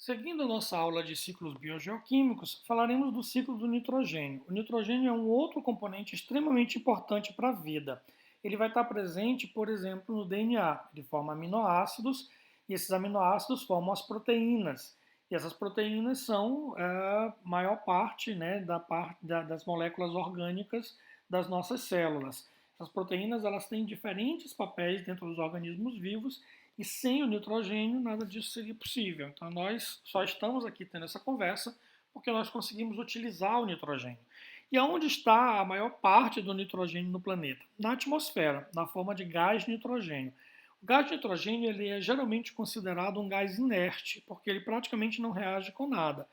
Seguindo a nossa aula de ciclos biogeoquímicos, falaremos do ciclo do nitrogênio. O nitrogênio é um outro componente extremamente importante para a vida. Ele vai estar presente, por exemplo, no DNA. Ele forma aminoácidos e esses aminoácidos formam as proteínas. E essas proteínas são a maior parte, das moléculas orgânicas das nossas células. Essas proteínas elas têm diferentes papéis dentro dos organismos vivos e sem o nitrogênio, nada disso seria possível. Então, nós só estamos aqui tendo essa conversa porque nós conseguimos utilizar o nitrogênio. E aonde está a maior parte do nitrogênio no planeta? Na atmosfera, na forma de gás nitrogênio. O gás nitrogênio ele é geralmente considerado um gás inerte, porque ele praticamente não reage com nada.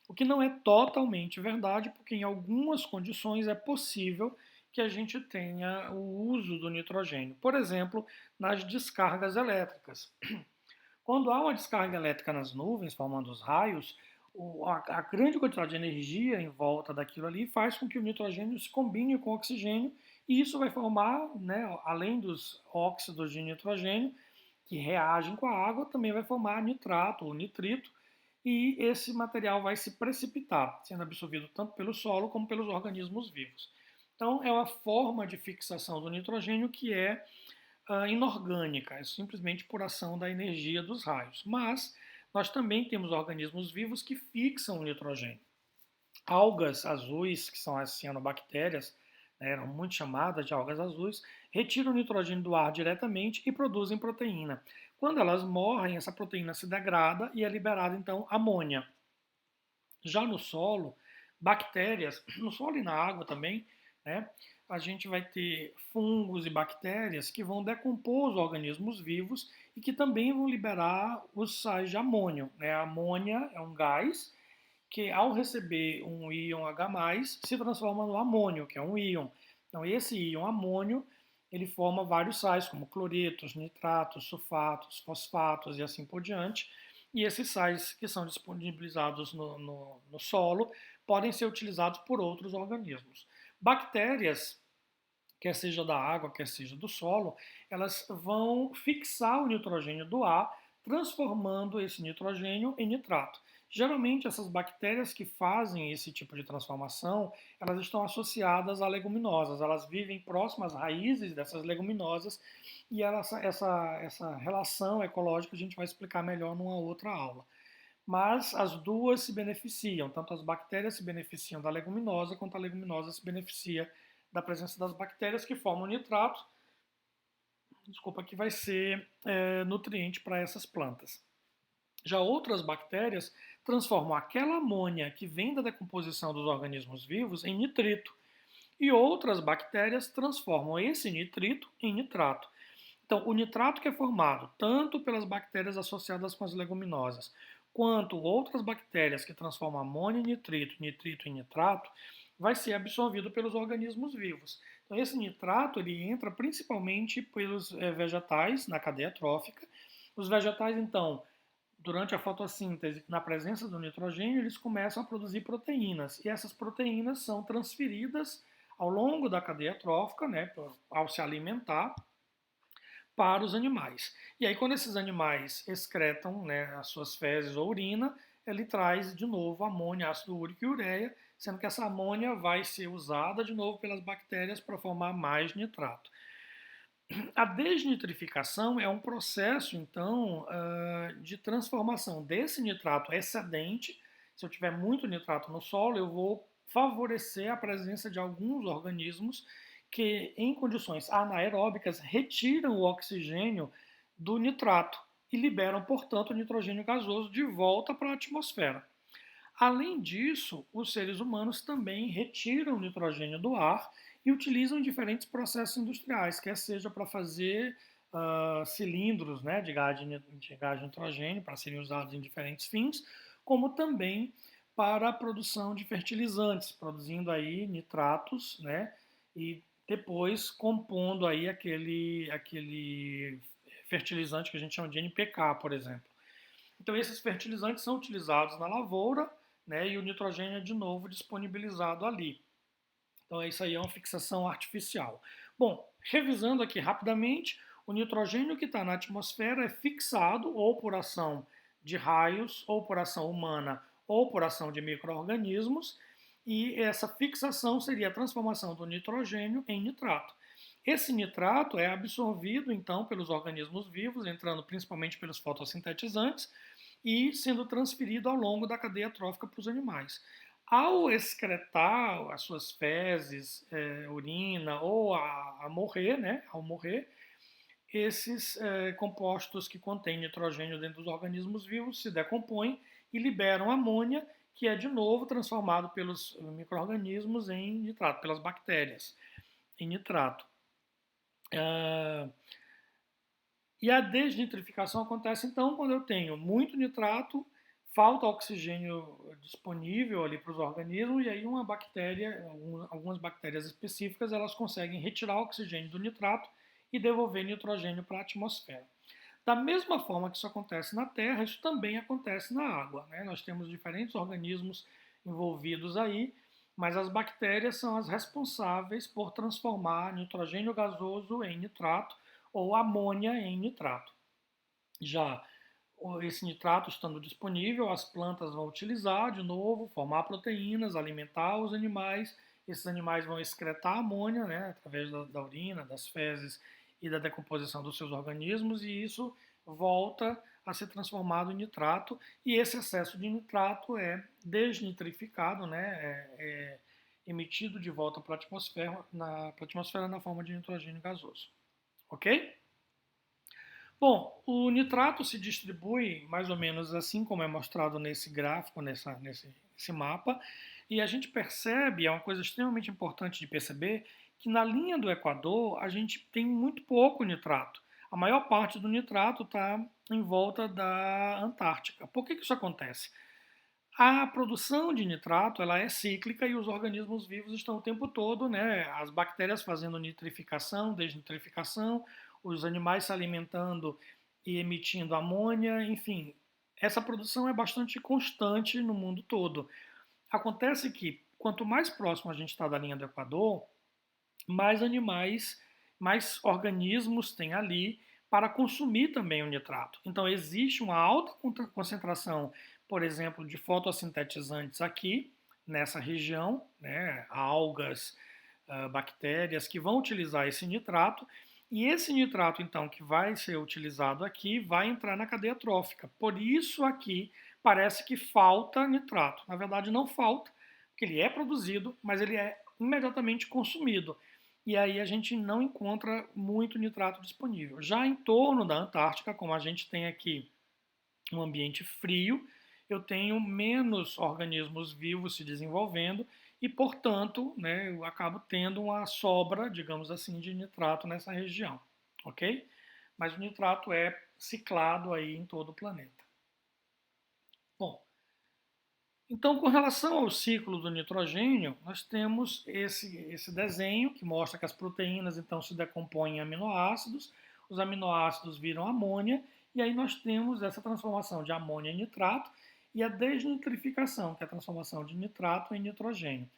O que não é totalmente verdade, porque em algumas condições é possível que a gente tenha o uso do nitrogênio. Por exemplo, nas descargas elétricas. Quando há uma descarga elétrica nas nuvens, formando os raios, a grande quantidade de energia em volta daquilo ali faz com que o nitrogênio se combine com o oxigênio e isso vai formar, né, além dos óxidos de nitrogênio, que reagem com a água, também vai formar nitrato ou nitrito, e esse material vai se precipitar, sendo absorvido tanto pelo solo como pelos organismos vivos. Então, é uma forma de fixação do nitrogênio que é inorgânica, é simplesmente por ação da energia dos raios. Mas nós também temos organismos vivos que fixam o nitrogênio. Algas azuis, que são as cianobactérias, né, eram muito chamadas de algas azuis, retiram o nitrogênio do ar diretamente e produzem proteína. Quando elas morrem, essa proteína se degrada e é liberada então amônia. Já no solo, bactérias, no solo e na água também, né, a gente vai ter fungos e bactérias que vão decompor os organismos vivos e que também vão liberar os sais de amônio. Né? A amônia é um gás que, ao receber um íon H+, se transforma no amônio, que é um íon. Então, esse íon amônio, ele forma vários sais, como cloretos, nitratos, sulfatos, fosfatos e assim por diante. E esses sais que são disponibilizados no solo podem ser utilizados por outros organismos. Bactérias, quer seja da água, quer seja do solo, elas vão fixar o nitrogênio do ar, transformando esse nitrogênio em nitrato. Geralmente, essas bactérias que fazem esse tipo de transformação, elas estão associadas a leguminosas, elas vivem próximas às raízes dessas leguminosas e essa relação ecológica a gente vai explicar melhor numa outra aula. Mas as duas se beneficiam, tanto as bactérias se beneficiam da leguminosa, quanto a leguminosa se beneficia da presença das bactérias que formam nitrato, desculpa, que vai ser nutriente para essas plantas. Já outras bactérias transformam aquela amônia que vem da decomposição dos organismos vivos em nitrito. E outras bactérias transformam esse nitrito em nitrato. Então, o nitrato que é formado tanto pelas bactérias associadas com as leguminosas, quanto outras bactérias que transformam amônia em nitrito, nitrito em nitrato, vai ser absorvido pelos organismos vivos. Então, esse nitrato ele entra principalmente pelos vegetais na cadeia trófica. Os vegetais, então, durante a fotossíntese, na presença do nitrogênio, eles começam a produzir proteínas. E essas proteínas são transferidas ao longo da cadeia trófica, né, ao se alimentar, para os animais. E aí, quando esses animais excretam, né, as suas fezes ou urina, ele traz de novo amônia, ácido úrico e ureia, sendo que essa amônia vai ser usada de novo pelas bactérias para formar mais nitrato. A desnitrificação é um processo, então, de transformação desse nitrato excedente. Se eu tiver muito nitrato no solo, eu vou favorecer a presença de alguns organismos que, em condições anaeróbicas, retiram o oxigênio do nitrato e liberam, portanto, o nitrogênio gasoso de volta para a atmosfera. Além disso, os seres humanos também retiram o nitrogênio do ar e utilizam diferentes processos industriais, quer seja para fazer cilindros, né, de gás de nitrogênio para serem usados em diferentes fins, como também para a produção de fertilizantes, produzindo aí nitratos, né, e depois compondo aí aquele fertilizante que a gente chama de NPK, por exemplo. Então esses fertilizantes são utilizados na lavoura, né, e o nitrogênio é de novo disponibilizado ali. Então isso aí é uma fixação artificial. Bom, revisando aqui rapidamente, o nitrogênio que está na atmosfera é fixado ou por ação de raios, ou por ação humana, ou por ação de micro-organismos, e essa fixação seria a transformação do nitrogênio em nitrato. Esse nitrato é absorvido, então, pelos organismos vivos, entrando principalmente pelos fotossintetizantes, e sendo transferido ao longo da cadeia trófica para os animais. Ao excretar as suas fezes, urina ou a morrer, né, ao morrer, esses compostos que contêm nitrogênio dentro dos organismos vivos se decompõem e liberam amônia, que é de novo transformado pelos micro-organismos em nitrato, pelas bactérias em nitrato. E a desnitrificação acontece então quando eu tenho muito nitrato, falta oxigênio disponível ali para os organismos, e aí uma bactéria, algumas bactérias específicas, elas conseguem retirar o oxigênio do nitrato e devolver nitrogênio para a atmosfera. Da mesma forma que isso acontece na Terra, isso também acontece na água, né? Nós temos diferentes organismos envolvidos aí, mas as bactérias são as responsáveis por transformar nitrogênio gasoso em nitrato ou amônia em nitrato. Já esse nitrato estando disponível, as plantas vão utilizar de novo, formar proteínas, alimentar os animais. Esses animais vão excretar amônia, né, através da urina, das fezes e da decomposição dos seus organismos, e isso volta a ser transformado em nitrato. E esse excesso de nitrato é desnitrificado, né, emitido de volta para a atmosfera na forma de nitrogênio gasoso. Ok? Bom, o nitrato se distribui mais ou menos assim como é mostrado nesse gráfico, nesse mapa, e a gente percebe, é uma coisa extremamente importante de perceber, que na linha do Equador a gente tem muito pouco nitrato. A maior parte do nitrato está em volta da Antártica. Por que isso acontece? A produção de nitrato ela é cíclica e os organismos vivos estão o tempo todo, né, as bactérias fazendo nitrificação, desnitrificação, os animais se alimentando e emitindo amônia, enfim, essa produção é bastante constante no mundo todo. Acontece que quanto mais próximo a gente está da linha do Equador, mais animais, mais organismos tem ali para consumir também o nitrato. Então existe uma alta concentração, por exemplo, de fotossintetizantes aqui nessa região, né, algas, bactérias que vão utilizar esse nitrato. E esse nitrato, então, que vai ser utilizado aqui, vai entrar na cadeia trófica. Por isso aqui parece que falta nitrato. Na verdade, não falta, porque ele é produzido, mas ele é imediatamente consumido. E aí a gente não encontra muito nitrato disponível. Já em torno da Antártica, como a gente tem aqui um ambiente frio, eu tenho menos organismos vivos se desenvolvendo e, portanto, né, eu acabo tendo uma sobra, digamos assim, de nitrato nessa região, ok? Mas o nitrato é ciclado aí em todo o planeta. Bom, então, com relação ao ciclo do nitrogênio, nós temos esse desenho que mostra que as proteínas então se decompõem em aminoácidos, os aminoácidos viram amônia, e aí nós temos essa transformação de amônia em nitrato e a desnitrificação, que é a transformação de nitrato em nitrogênio.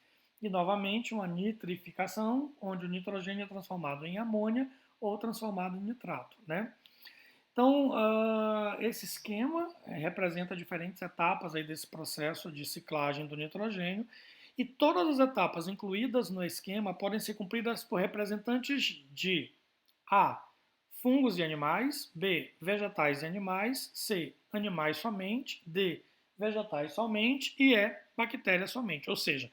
E novamente uma nitrificação, onde o nitrogênio é transformado em amônia ou transformado em nitrato, né? Então, esse esquema representa diferentes etapas aí desse processo de ciclagem do nitrogênio, e todas as etapas incluídas no esquema podem ser cumpridas por representantes de A. Fungos e animais, B. Vegetais e animais, C. Animais somente, D. Vegetais somente e E. Bactérias somente. Ou seja,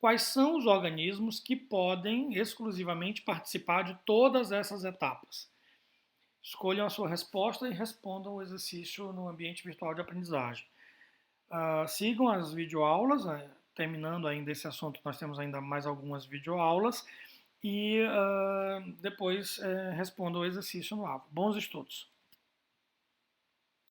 quais são os organismos que podem exclusivamente participar de todas essas etapas? Escolham a sua resposta e respondam o exercício no ambiente virtual de aprendizagem. Sigam as videoaulas, terminando ainda esse assunto, nós temos ainda mais algumas videoaulas, e depois respondam o exercício no aula. Bons estudos!